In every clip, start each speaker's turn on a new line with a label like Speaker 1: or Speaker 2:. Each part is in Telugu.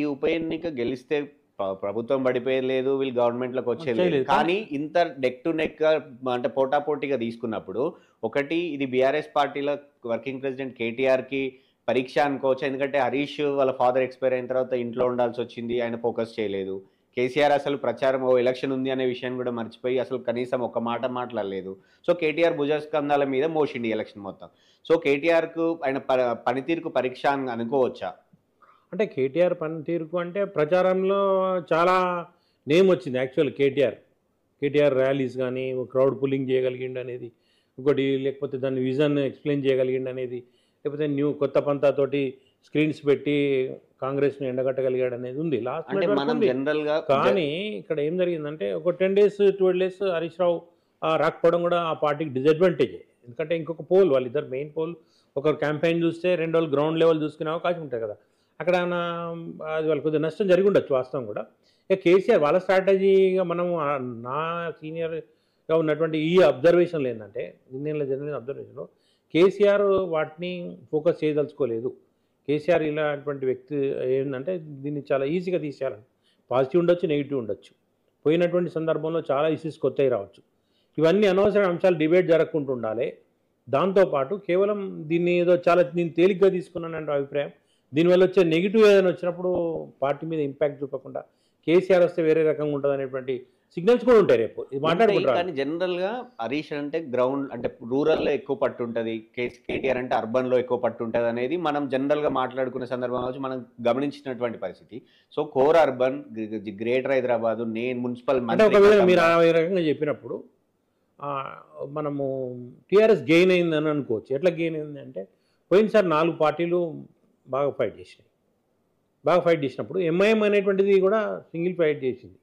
Speaker 1: ఈ ఉప ఎన్నిక గెలిస్తే ప్రభుత్వం పడిపోయేది లేదు, వీళ్ళు గవర్నమెంట్‌లోకి వచ్చేది లేదు.
Speaker 2: చేయలేదు.
Speaker 1: కానీ ఇంత నెక్ టు నెక్ అంటే పోటాపోటీగా తీసుకున్నప్పుడు ఒకటి ఇది బీఆర్ఎస్ పార్టీలో వర్కింగ్ ప్రెసిడెంట్ కేటీఆర్‌కి పరీక్ష అనుకోవచ్చు. ఎందుకంటే హరీష్ వాళ్ళ ఫాదర్ ఎక్స్‌పైర్ అయిన తర్వాత ఇంట్లో ఉండాల్సొచ్చింది. ఆయన ఫోకస్ చేయలేదు. కేసీఆర్ అసలు ప్రచారం ఎలక్షన్ ఉంది అనే విషయాన్ని కూడా మర్చిపోయి అసలు కనీసం ఒక్క మాట మాట్లాడలేదు. సో కేటీఆర్ భుజస్కంధాల మీద మోసిండు ఈ ఎలక్షన్ మొత్తం. సో కేటీఆర్‌కు ఆయన పనితీరుకు పరీక్ష అని అనుకోవచ్చా?
Speaker 2: అంటే కేటీఆర్ పనితీరుకు అంటే ప్రచారంలో చాలా నేమ్ వచ్చింది యాక్చువల్ కేటీఆర్ ర్యాలీస్ కానీ క్రౌడ్ పుల్లింగ్ చేయగలిగిండు అనేది ఇంకోటి, లేకపోతే దాని విజన్ ఎక్స్ప్లెయిన్ చేయగలిగిండు అనేది, లేకపోతే కొత్త పంతాతోటి స్క్రీన్స్ పెట్టి కాంగ్రెస్ను ఎండగట్టగలిగాడు అనేది ఉంది లాస్ట్. కానీ ఇక్కడ ఏం జరిగిందంటే ఒక 10 days 12 days హరీష్ రావు రాకపోవడం కూడా ఆ పార్టీకి డిసడ్వాంటేజ్. ఎందుకంటే ఇంకొక పోల్, వాళ్ళిద్దరు మెయిన్ పోల్, ఒకరు క్యాంపెయిన్ చూస్తే 2 రోజులు గ్రౌండ్ లెవెల్ చూసుకునే అవకాశం ఉంటుంది కదా. అక్కడ అది వాళ్ళకి కొద్దిగా నష్టం జరిగి ఉండొచ్చు వాస్తవం కూడా. ఇక కేసీఆర్ వాళ్ళ స్ట్రాటజీగా మనం నా సీనియర్గా ఉన్నటువంటి ఈ అబ్జర్వేషన్లు ఏంటంటే ఇన్నేళ్ళ జరిగిన అబ్జర్వేషన్లో కేసీఆర్ వాటిని ఫోకస్ చేయదలుచుకోలేదు. కేసీఆర్ ఇలాంటి వ్యక్తి ఏంటంటే దీన్ని చాలా ఈజీగా తీసేయాలని, పాజిటివ్ ఉండొచ్చు, నెగిటివ్ ఉండొచ్చు. పోయినటువంటి సందర్భంలో చాలా ఇష్యూస్ కొత్తవి రావచ్చు. ఇవన్నీ అనవసర అంశాలు డిబేట్ జరగకుండా ఉండాలి. దాంతోపాటు కేవలం దీన్ని ఏదో నేను తేలిగ్గా తీసుకున్నానంటే అభిప్రాయం, దీనివల్ల వచ్చే నెగిటివ్ ఏదైనా వచ్చినప్పుడు పార్టీ మీద ఇంపాక్ట్ చూపకుండా కేసీఆర్ వస్తే వేరే రకంగా ఉంటుంది అనేటువంటి సిగ్నల్స్ కూడా ఉంటాయి రేపు మాట్లాడుకుంటారు.
Speaker 1: కానీ జనరల్గా హరీష్ అంటే గ్రౌండ్ అంటే రూరల్లో ఎక్కువ పట్టు ఉంటుంది, కేటీఆర్ అంటే అర్బన్లో ఎక్కువ పట్టు ఉంటుంది అనేది మనం జనరల్గా మాట్లాడుకునే సందర్భంలో మనం గమనించినటువంటి పరిస్థితి. So core urban, greater Hyderabad, నేను మున్సిపల్
Speaker 2: అంటే ఒకవేళ మీరు ఆ రకంగా చెప్పినప్పుడు మనము టీఆర్ఎస్ గెయిన్ అయిందని అనుకోవచ్చు. ఎట్లా గెయిన్ అయింది అంటే పోయినసారి 4 పార్టీలు బాగా ఫైట్ చేసినప్పుడు ఎంఐఎం అనేటువంటిది కూడా సింగిల్ ఫైట్ చేసింది.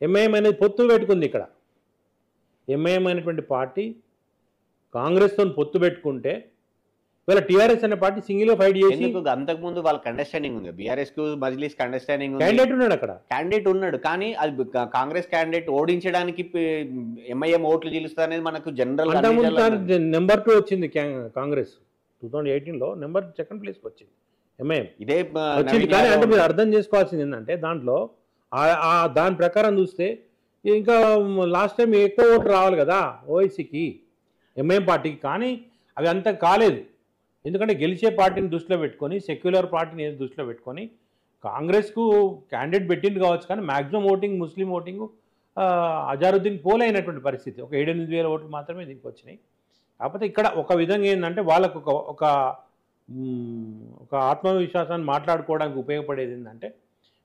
Speaker 2: ఎంఐఎం అనేది పొత్తు పెట్టుకుంది. ఇక్కడ ఎంఐఎం అనేటువంటి పార్టీ కాంగ్రెస్తో పొత్తు పెట్టుకుంటే వీళ్ళ టీఆర్ఎస్ అనే పార్టీ సింగిల్గా ఫైట్ చేసి,
Speaker 1: అంతకుముందు వాళ్ళకి అండర్స్టాండింగ్ ఉంది, బీఆర్ఎస్ కు మజ్లిస్ అండర్స్టాండింగ్
Speaker 2: క్యాండిడేట్ ఉన్నాడు, అక్కడ
Speaker 1: క్యాండిడేట్ ఉన్నాడు. కానీ అది కాంగ్రెస్ క్యాండిడేట్ ఓడించడానికి ఎంఐఎం ఓట్లు గెలుస్తా అనేది మనకు జనరల్
Speaker 2: నెంబర్ 2 వచ్చింది కాంగ్రెస్ 2018లో నెంబర్ 2nd ప్లేస్కి వచ్చింది ఎంఐఎం.
Speaker 1: ఇదే
Speaker 2: వచ్చింది. కానీ అంటే మీరు అర్థం చేసుకోవాల్సింది ఏంటంటే దాంట్లో దాని ప్రకారం చూస్తే ఇంకా లాస్ట్ టైం ఎక్కువ ఓట్లు రావాలి కదా ఓవైసీకి, ఎంఐఎం పార్టీకి. కానీ అవి అంత కాలేదు. ఎందుకంటే గెలిచే పార్టీని దృష్టిలో పెట్టుకొని, సెక్యులర్ పార్టీని దృష్టిలో పెట్టుకొని కాంగ్రెస్కు క్యాండిడేట్ పెట్టింది కావచ్చు. కానీ మ్యాక్సిమం ఓటింగ్ ముస్లిం ఓటింగ్ అజారుద్దీన్ పోల్ అయినటువంటి పరిస్థితి. ఒక 7,000-8,000 ఓట్లు మాత్రమే దీనికి వచ్చినాయి. కాకపోతే ఇక్కడ ఒక విధంగా ఏంటంటే వాళ్ళకు ఒక ఆత్మవిశ్వాసాన్ని మాట్లాడుకోవడానికి ఉపయోగపడేది ఏంటంటే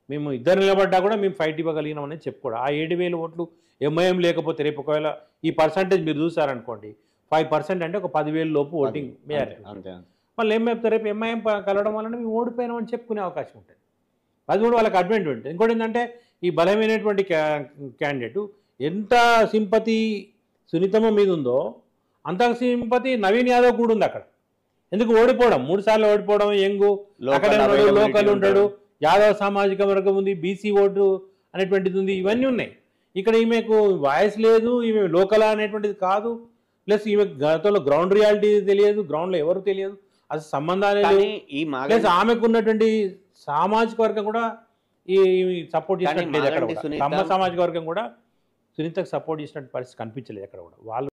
Speaker 2: మేము ఇద్దరు నిలబడ్డా కూడా మేము ఫైట్ ఇవ్వగలిగినాం అనేది చెప్పుకోవడం. ఆ 7,000 ఓట్లు ఎంఐఎం లేకపోతే రేపు ఒకవేళ ఈ పర్సంటేజ్ మీరు చూసారనుకోండి 5% అంటే ఒక 10,000 లోపు ఓటింగ్ మెజారిటీ. వాళ్ళు ఏం చెప్తారు, రేపు ఎంఐఎం కలవడం వలన మేము ఓడిపోయినాం అని చెప్పుకునే అవకాశం ఉంటుంది. అది కూడా వాళ్ళకి అడ్వాంటేజ్ ఉంటుంది. ఇంకోటి ఏంటంటే ఈ బలమైనటువంటి క్యాండిడేట్ ఎంత సింపతి సునీతమ్మ మీద ఉందో అంత సింపతి నవీన్ యాదవ్ కూడా ఉంది అక్కడ. ఎందుకు ఓడిపోవడం, 3 సార్లు ఓడిపోవడం, యంగు అక్కడ లోకల్ ఉంటాడు, యాదవ్ సామాజిక వర్గం ఉంది, బీసీ ఓటు అనేటువంటిది ఉంది, ఇవన్నీ ఉన్నాయి. ఇక్కడ ఈమెకు వాయిస్ లేదు, ఈమె లోకల్ అనేటువంటిది కాదు, ప్లస్ ఈమె గతంలో గ్రౌండ్ రియాలిటీ తెలియదు, గ్రౌండ్లో ఎవరు తెలియదు, అసలు సంబంధాలు ప్లస్ ఆమెకు ఉన్నటువంటి సామాజిక వర్గం కూడా ఈ సపోర్ట్ చేసినట్టు లేదు. అక్కడ కూడా కమ్మ సామాజిక వర్గం కూడా సునీతకు సపోర్ట్ చేసినట్టు పరిస్థితి కనిపించలేదు ఎక్కడ కూడా. వాళ్ళు